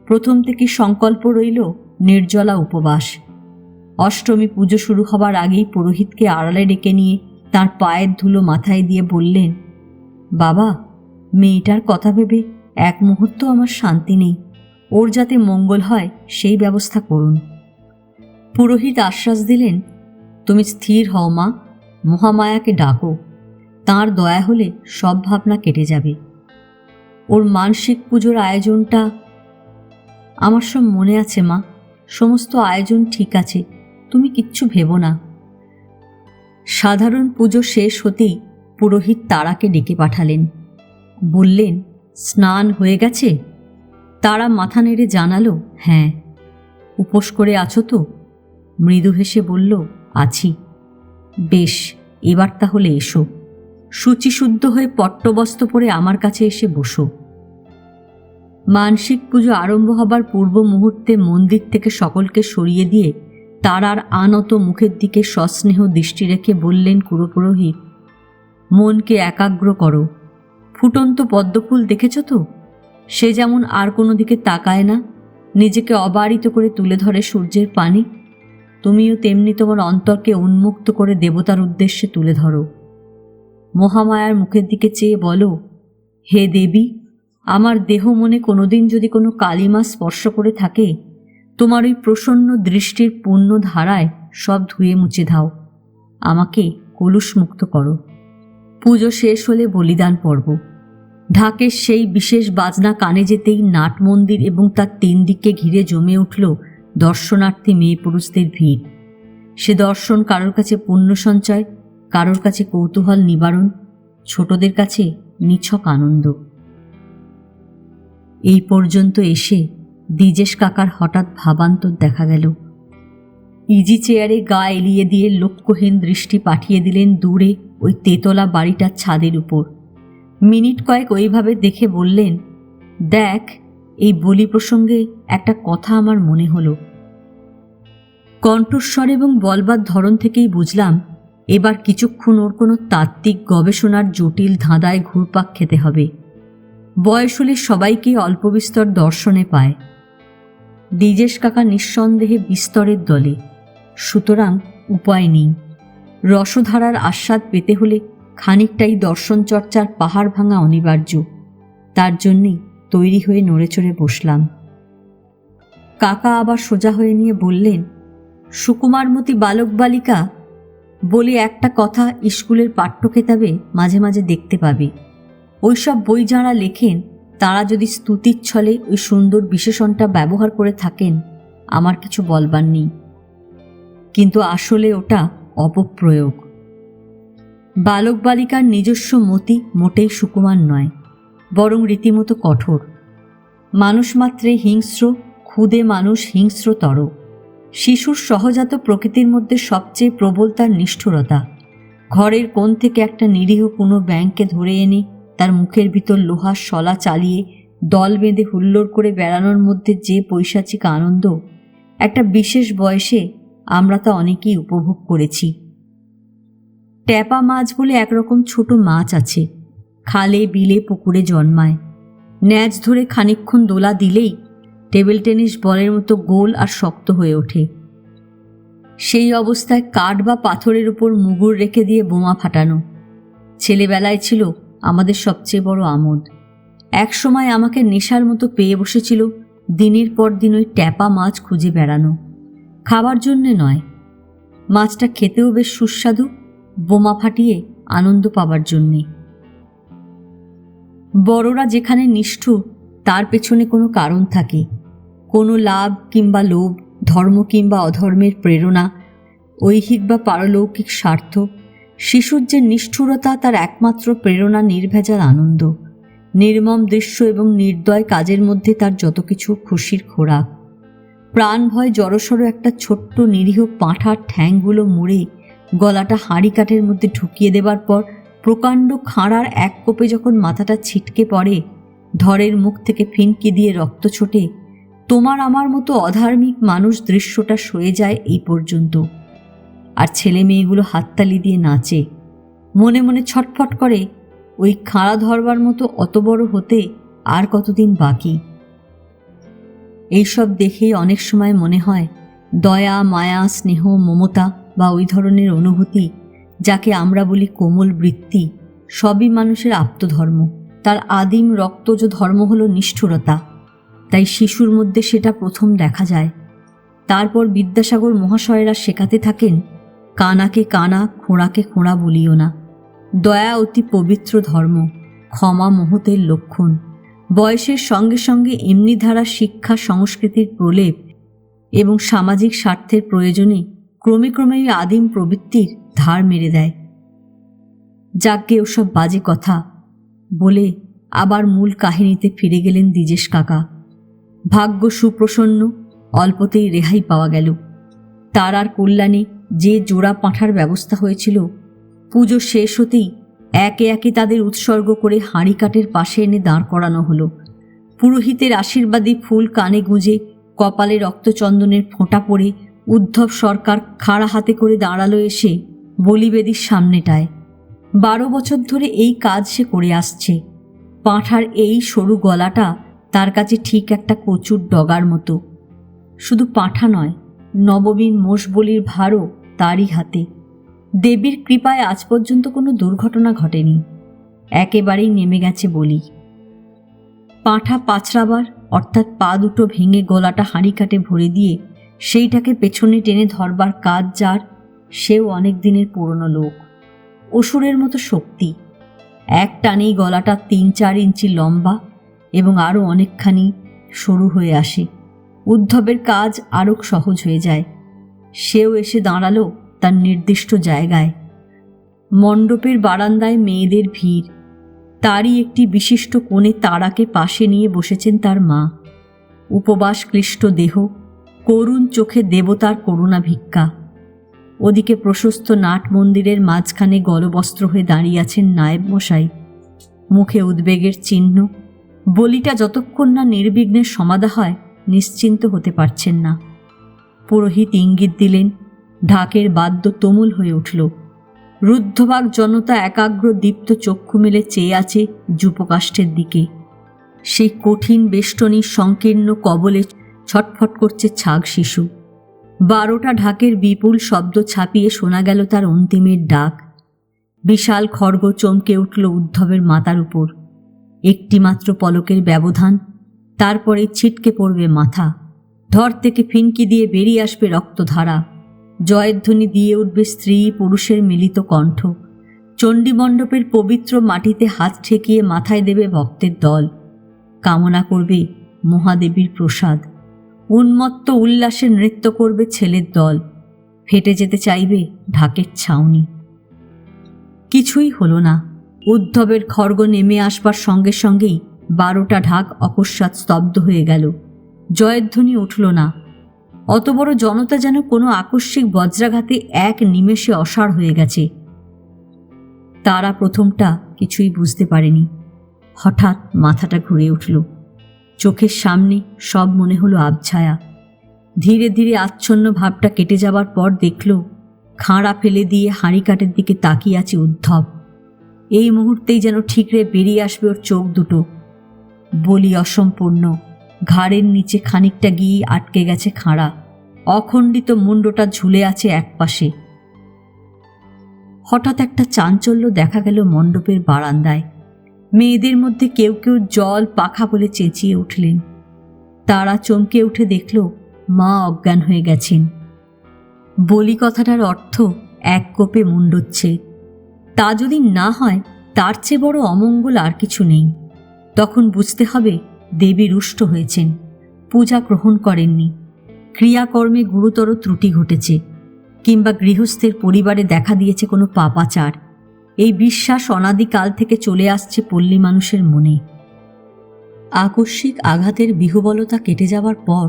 প্রথম থেকে সংকল্প রইল নির্জলা উপবাস। অষ্টমী পুজো শুরু হবার আগেই পুরোহিতকে আড়ালে ডেকে নিয়ে তার পায়ের ধুলো মাথায় দিয়ে বললেন, বাবা, মেয়েটার কথা ভেবে এক মুহূর্ত আমার শান্তি নেই। ওর যাতে মঙ্গল হয় সেই ব্যবস্থা করুন। পুরোহিত আশ্বাস দিলেন, তুমি স্থির হও মা, মহামায়াকে ডাকো। তাঁর দয়া হলে সব ভাবনা কেটে যাবে। ওর মানসিক পুজোর আয়োজনটা আমার সব মনে আছে মা, সমস্ত আয়োজন ঠিক আছে, তুমি কিচ্ছু ভেবো না। সাধারণ পুজো শেষ হতেই পুরোহিত তারাকে ডেকে পাঠালেন। বললেন, স্নান হয়ে গেছে? তারা মাথা নেড়ে জানালো, হ্যাঁ। উপোস করে আছো তো? মৃদু হেসে বলল, আছি। বেশ, এবার তাহলে এসো। শুচিশুদ্ধ হয়ে পট্টবস্ত্র পরে আমার কাছে এসে বসো। মানসিক পুজো আরম্ভ হবার পূর্ব মুহূর্তে মন্দির থেকে সকলকে সরিয়ে দিয়ে তারার আনত মুখের দিকে সস্নেহ দৃষ্টি রেখে বললেন কুরুপুরোহিত, মনকে একাগ্র করো। ফুটন্ত পদ্মফুল দেখেছ তো? সে যেমন আর কোনো দিকে তাকায় না, নিজেকে অবারিত করে তুলে ধরে সূর্যের পানে, তুমিও তেমনি তোমার অন্তরকে উন্মুক্ত করে দেবতার উদ্দেশ্যে তুলে ধরো। মহামায়ার মুখের দিকে চেয়ে বলো, হে দেবী, আমার দেহ মনে কোনোদিন যদি কোনো কালিমা স্পর্শ করে থাকে, তোমার ওই প্রসন্ন দৃষ্টির পূর্ণ ধারায় সব ধুয়ে মুছে দাও। আমাকে কলুষমুক্ত করো। পুজো শেষ হলে বলিদান পর্ব। ঢাকের সেই বিশেষ বাজনা কানে যেতেই নাট মন্দির এবং তার 3 দিককে ঘিরে জমে উঠল দর্শনার্থী মেয়ে পুরুষদের ভিড়। সে দর্শন কারোর কাছে পুণ্য সঞ্চয়, কারোর কাছে কৌতূহল নিবারণ, ছোটদের কাছে নিছক আনন্দ। এই পর্যন্ত এসে দ্বিজেশ কাকার হঠাৎ ভাবান্তর দেখা গেল। ইজি চেয়ারে গা এলিয়ে দিয়ে লক্ষ্যহীন দৃষ্টি পাঠিয়ে দিলেন দূরে ওই তেতলা বাড়িটার ছাদের উপর। মিনিট কয়েক ওইভাবে দেখে বললেন, দেখ, এই বলি প্রসঙ্গে একটা কথা আমার মনে হলো। কণ্ঠস্বর এবং বলবার ধরন থেকেই বুঝলাম এবার কিছুক্ষণ ওর কোনো তাত্ত্বিক গবেষণার জটিল ধাঁধায় ঘুরপাক খেতে হবে। বয়স হলে সবাইকে অল্প বিস্তর দর্শনে পায়। দ্বিজেশ কাকা নিঃসন্দেহে বিস্তরের দলে, সুতরাং উপায় নেই। রসধারার আস্বাদ পেতে হলে খানিকটাই দর্শন চর্চার পাহাড় ভাঙা অনিবার্য। তার জন্যেই তৈরি হয়ে নড়েচড়ে বসলাম। কাকা আবার সোজা হয়ে নিয়ে বললেন, সুকুমারমতি বালক বালিকা বলে একটা কথা স্কুলের পাঠ্যকেতাবে মাঝে মাঝে দেখতে পাবে। ওইসব বই যাঁরা লেখেন তাঁরা যদি স্তুতির ছলে ওই সুন্দর বিশেষণটা ব্যবহার করে থাকেন, আমার কিছু বলবার নেই, কিন্তু আসলে ওটা অপপ্রয়োগ। বালক বালিকার নিজস্ব মতি মোটেই সুকুমার নয়, বরং রীতিমতো কঠোর। মানুষ মাত্রে হিংস্র, ক্ষুদে মানুষ হিংস্রতর। শিশুর সহজাত প্রকৃতির মধ্যে সবচেয়ে প্রবল তার নিষ্ঠুরতা। ঘরের কোণ থেকে একটা নিরীহ কোনো ব্যাঙকে ধরে এনে তার মুখের ভিতর লোহার শলা চালিয়ে দল বেঁধে হুল্লোড় করে বেড়ানোর মধ্যে যে পৈশাচিক আনন্দ, একটা বিশেষ বয়সে আমরা তা অনেকেই উপভোগ করেছি। ট্যাপা মাছ বলে একরকম ছোট মাছ আছে, খালে বিলে পুকুরে জন্মায়। ন্যাজ ধরে খানিকক্ষণ দোলা দিলেই টেবিল টেনিস বলের মতো গোল আর শক্ত হয়ে ওঠে। সেই অবস্থায় কাঠ বা পাথরের উপর মুগুর রেখে দিয়ে বোমা ফাটানো ছেলেবেলায় ছিল আমাদের সবচেয়ে বড় আমোদ। এক সময় আমাকে নেশার মতো পেয়ে বসেছিল দিনের পর দিন ওই ট্যাপা মাছ খুঁজে বেড়ানো। খাবার জন্যে নয়, মাছটা খেতেও বেশ সুস্বাদু, বোমা ফাটিয়ে আনন্দ পাবার জন্যে। বড়রা যেখানে নিষ্ঠুর তার পেছনে কোনো কারণ থাকে, কোনো লাভ কিংবা লোভ, ধর্ম কিংবা অধর্মের প্রেরণা, ঐহিক বা পারলৌকিক স্বার্থ। শিশুর যে নিষ্ঠুরতা তার একমাত্র প্রেরণা নির্ভেজাল আনন্দ, নির্মম দৃশ্য এবং নির্দয় কাজের মধ্যে তার যত কিছু খুশির খোরাক। প্রাণ ভয় জড়সড় একটা ছোট্ট নিরীহ পাঁঠার ঠ্যাংগুলো মুড়ে গলাটা হাঁড়ি কাঠের মধ্যে ঢুকিয়ে দেবার পর প্রকাণ্ড খাঁড়ার এক কোপে যখন মাথাটা ছিটকে পড়ে, ধরের মুখ থেকে ফিনকি দিয়ে রক্ত ছোটে, তোমার আমার মতো অধার্মিক মানুষ দৃশ্যটা সয়ে যায় এই পর্যন্ত। আর ছেলে মেয়েগুলো হাততালি দিয়ে নাচে, মনে মনে ছটফট করে, ওই খাঁড়া ধরবার মতো অত বড় হতে আর কতদিন বাকি। এইসব দেখেই অনেক সময় মনে হয় দয়া, মায়া, স্নেহ, মমতা বা ওই ধরনের অনুভূতি যাকে আমরা বলি কোমল বৃত্তি, সবই মানুষের আপ্তধর্ম। তার আদিম রক্তজ ধর্ম হলো নিষ্ঠুরতা। তাই শিশুর মধ্যে সেটা প্রথম দেখা যায়। তারপর বিদ্যাসাগর মহাশয়েরা শেখাতে থাকেন, কানাকে কানা, খোঁড়াকে খোঁড়া বলিও না। দয়া অতি পবিত্র ধর্ম, ক্ষমা মহতের লক্ষণ। বয়সের সঙ্গে সঙ্গে এমনি ধারা শিক্ষা, সংস্কৃতির প্রলেপ এবং সামাজিক স্বার্থের প্রয়োজনে ক্রমে ক্রমে ওই আদিম প্রবৃত্তির ধার মেরে দেয়। যাকে ওসব বাজে কথা বলে আবার মূল কাহিনীতে ফিরে গেলেন দ্বিজেশ কাকা। ভাগ্য সুপ্রসন্ন, অল্পতেই রেহাই পাওয়া গেল। তার আর কল্যাণে যে জোড়া পাঁঠার ব্যবস্থা হয়েছিল, পুজো শেষ হতেই একে একে তাদের উৎসর্গ করে হাঁড়ি কাঠের পাশে এনে দাঁড় করানো হলো। পুরোহিতের আশীর্বাদী ফুল কানে গুঁজে, কপালে রক্তচন্দনের ফোঁটা পড়ে উদ্ধব সরকার খাড়া হাতে করে দাঁড়ালো এসে বলিবেদির সামনেটায়। 12 বছর ধরে এই কাজ সে করে আসছে। পাঁঠার এই সরু গলাটা তার কাছে ঠিক একটা কচুর ডগার মতো। শুধু পাঁঠা নয়, নবমীর মোষ বলির ভারও তারই হাতে। দেবীর কৃপায় আজ পর্যন্ত কোনো দুর্ঘটনা ঘটেনি, একেবারেই নেমে গেছে বলি। পাঁঠা পাছড়াবার অর্থাৎ পা দুটো ভেঙে গলাটা হাঁড়ি কাটে ভরে দিয়ে সেইটাকে পেছনে টেনে ধরবার কাজ যার, সেও অনেক দিনের পুরনো লোক। অসুরের মতো শক্তি। এক টানেই গলাটা 3-4 ইঞ্চি লম্বা এবং আরও অনেকখানি সরু হয়ে আসে। উদ্ধবের কাজ আরও সহজ হয়ে যায়। সেও এসে দাঁড়ালো তার নির্দিষ্ট জায়গায়। মণ্ডপের বারান্দায় মেয়েদের ভিড়। তারই একটি বিশিষ্ট কোণে তারাকে পাশে নিয়ে বসেছেন তার মা। উপবাস ক্লিষ্ট দেহ, করুণ চোখে দেবতার করুণা ভিক্ষা। ওদিকে প্রশস্ত নাট মন্দিরের মাঝখানে গলবস্ত্র হয়ে দাঁড়িয়ে আছেন নায়েব মশাই, মুখে উদ্বেগের চিহ্ন। বলিটা যতক্ষণ না নির্বিঘ্নে সমাধা হয় নিশ্চিন্ত হতে পারছেন না। পুরোহিত ইঙ্গিত দিলেন, ঢাকের বাদ্য তুমুল হয়ে উঠল। রুদ্ধবাক জনতা একাগ্র দীপ্ত চক্ষু মেলে চেয়ে আছে যূপকাষ্ঠের দিকে। সেই কঠিন বেষ্টনীর সংকীর্ণ কবলে ছটফট করছে ছাগ শিশু। 12টা ঢাকের বিপুল শব্দ ছাপিয়ে শোনা গেল তার অন্তিমের ডাক। বিশাল খড়গ চমকে উঠল উদ্ধবের মাথার উপর। একটিমাত্র পলকের ব্যবধান, তারপরে ছিটকে পড়বে মাথা। ধর থেকে ফিনকি দিয়ে বেরিয়ে আসবে রক্তধারা। জয়ধ্বনি দিয়ে উঠবে স্ত্রী পুরুষের মিলিত কণ্ঠ। চণ্ডীমণ্ডপের পবিত্র মাটিতে হাত ঠেকিয়ে মাথায় দেবে ভক্তের দল। কামনা করবে মহাদেবীর প্রসাদ। উন্মত্ত উল্লাসে নৃত্য করবে ছেলের দল। ফেটে যেতে চাইবে ঢাকের ছাউনি। কিছুই হলো না। উদ্ধবের খড়গ নেমে আসবার সঙ্গে সঙ্গেই 12টা ঢাক অকস্মাৎ স্তব্ধ হয়ে গেল। জয়ধ্বনি উঠল না। অত বড় জনতা যেন কোনো আকস্মিক বজ্রাঘাতে এক নিমেষে অসাড় হয়ে গেছে। তারা প্রথমটা কিছুই বুঝতে পারেনি। হঠাৎ মাথাটা ঘুরে উঠল। চোখের সামনে সব মনে হলো আবছায়া। ধীরে ধীরে আচ্ছন্ন ভাবটা কেটে যাবার পর দেখল খাঁড়া ফেলে দিয়ে হাঁড়িকাঠের দিকে তাকিয়ে আছে উদ্ধব। এই মুহূর্তেই যেন ঠিকরে বেরিয়ে আসবে ওর চোখ দুটো। বলি অসম্পূর্ণ, ঘাড়ের নিচে খানিকটা গিয়ে আটকে গেছে খাঁড়া। অখণ্ডিত মুন্ডটা ঝুলে আছে একপাশে। হঠাৎ একটা চাঞ্চল্য দেখা গেল মণ্ডপের বারান্দায়। মেয়েদের মধ্যে কেউ কেউ জল পাখা বলে চেঁচিয়ে উঠলেন। তারা চমকে উঠে দেখল মা অজ্ঞান হয়ে গেছেন। বলি কথাটার অর্থ এক কোপে মুণ্ডচ্ছে। তা যদি না হয় তার চেয়ে বড় অমঙ্গল আর কিছু নেই। তখন বুঝতে হবে দেবী রুষ্ট হয়েছেন, পূজা গ্রহণ করেননি, ক্রিয়াকর্মে গুরুতর ত্রুটি ঘটেছে, কিংবা গৃহস্থের পরিবারে দেখা দিয়েছে কোনো পাপাচার। এই বিশ্বাস অনাদিকাল থেকে চলে আসছে পল্লী মানুষের মনে। আকস্মিক আঘাতের বিহ্বলতা কেটে যাবার পর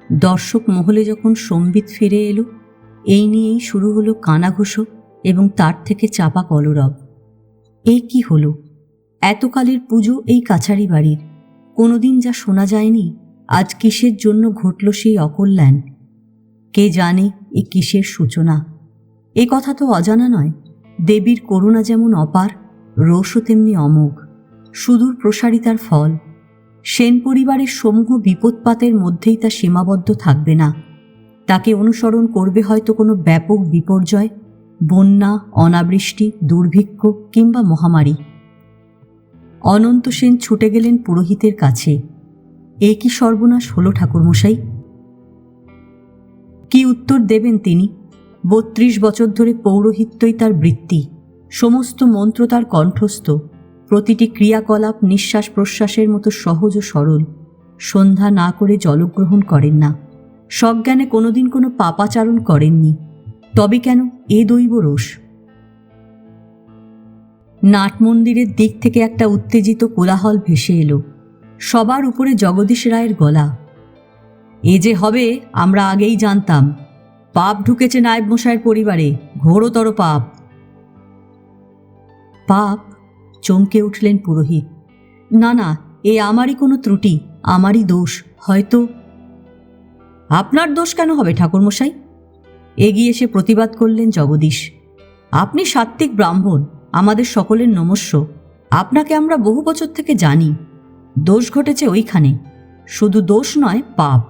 দর্শক মহলে যখন সম্বিত ফিরে এলো, এই নিয়েই শুরু হলো কানাঘুষো এবং তার থেকে চাপা কলরব। এই কি হলো? এতকালের পুজো এই কাছারি বাড়ির, কোনোদিন যা শোনা যায়নি, আজ কিসের জন্য ঘটল সেই অকল্যাণ? কে জানে এ কিসের সূচনা? এ কথা তো অজানা নয়, দেবীর করুণা যেমন অপার, রোষও তেমনি অমোঘ, সুদূর প্রসারিতার ফল। সেন পরিবারের সমূহ বিপদপাতের মধ্যেই তা সীমাবদ্ধ থাকবে না। তাকে অনুসরণ করবে হয়তো কোনো ব্যাপক বিপর্যয়, বন্যা, অনাবৃষ্টি, দুর্ভিক্ষ কিংবা মহামারী। অনন্ত সেন ছুটে গেলেন পুরোহিতের কাছে। এ কি সর্বনাশ হলো ঠাকুরমশাই? কি উত্তর দেবেন তিনি? 32 বছর ধরে পৌরোহিত্যই তার বৃত্তি, সমস্ত মন্ত্র তার কণ্ঠস্থ, প্রতিটি ক্রিয়াকলাপ নিঃশ্বাস প্রশ্বাসের মতো সহজ ও সরল। সন্ধ্যা না করে জলগ্রহণ করেন না, সজ্ঞানে কোনোদিন কোনো পাপাচারণ করেননি। তবে কেন এ দৈব রোষ? নাট মন্দিরের দিক থেকে একটা উত্তেজিত কোলাহল ভেসে এলো। সবার উপরে জগদীশ রায়ের গলা। এ যে হবে আমরা আগেই জানতাম। পাপ ঢুকেছে নায়েব মশাইয়ের পরিবারে, ঘোরতর পাপ। পাপ? চমকে উঠলেন পুরোহিত। না না, এ আমারই কোনো ত্রুটি, আমারই দোষ হয়তো। আপনার দোষ কেন হবে ঠাকুরমশাই? এগিয়ে এসে প্রতিবাদ করলেন জগদীশ। আপনি সাত্ত্বিক ব্রাহ্মণ, আমাদের সকলের নমস্য। আপনাকে আমরা বহু বছর থেকে জানি। দোষ ঘটেছে ওইখানে, শুধু দোষ নয়, পাপ।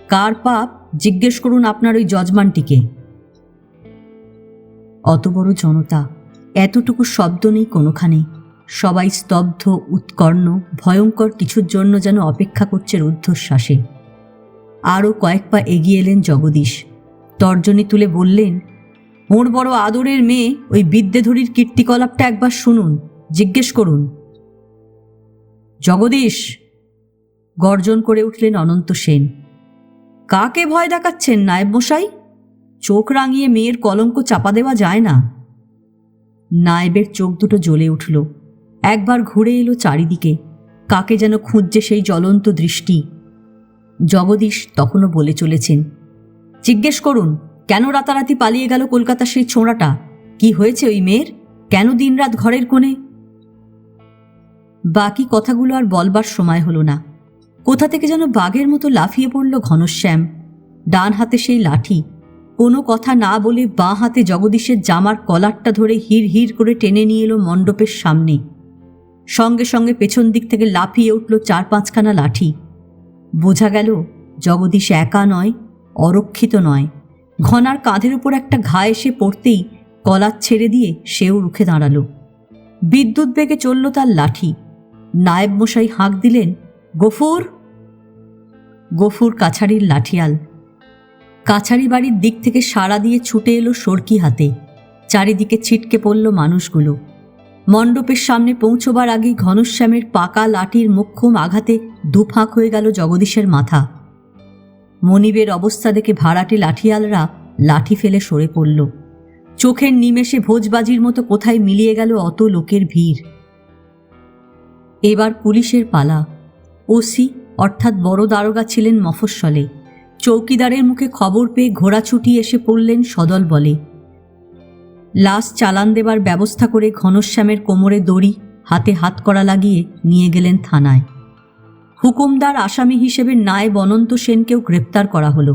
কার পাপ জিজ্ঞেস করুন আপনার ওই যজমানটিকে। অত বড় জনতা, এতটুকু শব্দ নেই কোনোখানে। সবাই স্তব্ধ, উৎকর্ণ, ভয়ঙ্কর কিছুর জন্য যেন অপেক্ষা করছে রুদ্ধশ্বাসে। আরও কয়েক পা এগিয়ে এলেন জগদীশ। তর্জনী তুলে বললেন, ওর বড় আদরের মেয়ে ওই বিদ্যেধরীর কীর্তিকলাপটা একবার শুনুন, জিজ্ঞেস করুন। জগদীশ! গর্জন করে উঠলেন অনন্ত সেন। কাকে ভয় দেখাচ্ছেন নায়েব মশাই? চোখ রাঙিয়ে মেয়ের কলঙ্ক চাপা দেওয়া যায় না। নায়েবের চোখ দুটো জ্বলে উঠল। একবার ঘুরে এলো চারিদিকে, কাকে যেন খুঁজছে সেই জ্বলন্ত দৃষ্টি। জগদীশ তখনও বলে চলেছেন, জিজ্ঞেস করুন কেন রাতারাতি পালিয়ে গেল কলকাতার সেই ছোঁড়াটা? কি হয়েছে ওই মেয়ের? কেন দিনরাত ঘরের কোণে? বাকি কথাগুলো আর বলবার সময় হলো না। কোথা থেকে যেন বাঘের মতো লাফিয়ে পড়ল ঘনশ্যাম। ডান হাতে সেই লাঠি। কোনো কথা না বলে বাঁ হাতে জগদীশের জামার কলারটা ধরে হির হির করে টেনে নিয়ে এলো মণ্ডপের সামনে। সঙ্গে সঙ্গে পেছন দিক থেকে লাফিয়ে উঠল 4-5খানা লাঠি। বোঝা গেল জগদীশ একা নয়, অরক্ষিত নয়। ঘনার কাঁধের উপর একটা ঘা এসে পড়তেই কলার ছেড়ে দিয়ে সেও রুখে দাঁড়াল। বিদ্যুৎ বেগে চলল তার লাঠি। নায়েব মশাই হাঁক দিলেন, গফুর। গফুর কাছারির লাঠিয়াল। কাছারি বাড়ির দিক থেকে সাড়া দিয়ে ছুটে এলো সরকি হাতে। চারিদিকে ছিটকে পড়ল মানুষগুলো। মণ্ডপের সামনে পৌঁছবার আগেই ঘনশ্যামের পাকা লাঠির মোক্ষম আঘাতে দুফাঁক হয়ে গেল জগদীশের মাথা। মনিবের অবস্থা দেখে ভাড়াটে লাঠিয়ালরা লাঠি ফেলে সরে পড়ল। চোখের নিমেষে ভোজবাজির মতো কোথায় মিলিয়ে গেল অত লোকের ভিড়। এবার পুলিশের পালা। ওসি অর্থাৎ বড় দারোগা ছিলেন মফস্বলে। চৌকিদারের মুখে খবর পেয়ে ঘোড়া ছুটি এসে পড়লেন সদল বলে। লাশ চালান দেবার ব্যবস্থা করে ঘনশ্যামের কোমরে দড়ি, হাতে হাতকড়া লাগিয়ে নিয়ে গেলেন থানায়। হুকুমদার আসামি হিসেবে নায়েব অনন্ত সেনকেও গ্রেপ্তার করা হলো।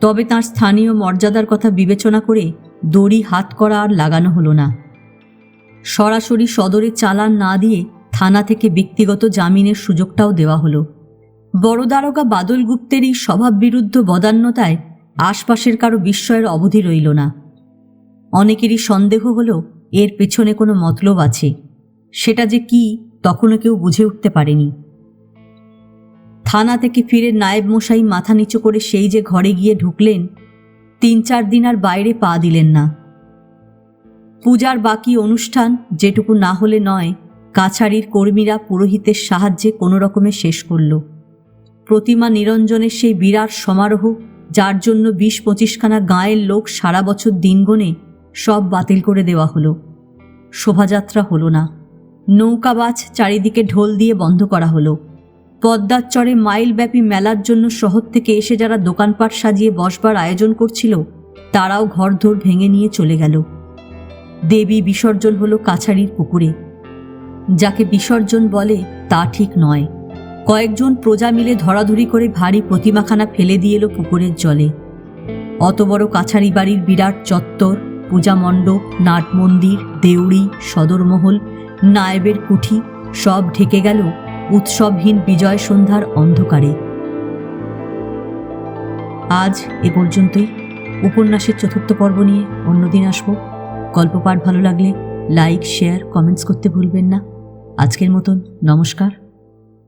তবে তাঁর স্থানীয় মর্যাদার কথা বিবেচনা করে দড়ি হাতকড়া আর লাগানো হলো না। সরাসরি সদরে চালান না দিয়ে থানা থেকে ব্যক্তিগত জামিনের সুযোগটাও দেওয়া হলো। বড় দারোগা বাদল গুপ্তের এই স্বভাব বিরুদ্ধ বদান্যতায় আশপাশের কারো বিস্ময়ের অবধি রইল না। অনেকেরই সন্দেহ হলো এর পেছনে কোনো মতলব আছে। সেটা যে কি তখনও কেউ বুঝে উঠতে পারেনি। থানা থেকে ফিরে নায়েব মশাই মাথা নিচু করে সেই যে ঘরে গিয়ে ঢুকলেন, 3-4 দিন আর বাইরে পা দিলেন না। পূজার বাকি অনুষ্ঠান যেটুকু না হলে নয়, কাছারির কর্মীরা পুরোহিতের সাহায্যে কোনো রকমে শেষ করল। প্রতিমা নিরঞ্জনের সেই বিরাট সমারোহ, যার জন্য 20-25খানা গাঁয়ের লোক সারা বছর দিন গণে, সব বাতিল করে দেওয়া হলো। শোভাযাত্রা হলো না। নৌকাবাজ চারিদিকে ঢোল দিয়ে বন্ধ করা হলো। পদ্মার চরে মাইলব্যাপী মেলার জন্য শহর থেকে এসে যারা দোকানপাট সাজিয়ে বসবার আয়োজন করছিল, তারাও ঘরদোর ভেঙে নিয়ে চলে গেল। দেবী বিসর্জন হলো কাছারির পুকুরে। যাকে বিসর্জন বলে তা ঠিক নয়। কয়েকজন প্রজা মিলে ধরাধরি করে ভারী প্রতিমাখানা ফেলে দিয়ে এলো পুকুরের জলে। অত বড় কাছারি বাড়ির বিরাট চত্বর, পূজা মণ্ডপ, নাট মন্দির, দেউড়ি, সদরমহল, নায়েবের কুঠি সব ঢেকে গেল উৎসবহীন বিজয় সন্ধ্যার অন্ধকারে। আজ এ পর্যন্তই। উপন্যাসের 4র্থ পর্ব নিয়ে অন্যদিন আসব। গল্প পাঠ ভালো লাগলে লাইক, শেয়ার, কমেন্টস করতে ভুলবেন না। আজকের মতন নমস্কার।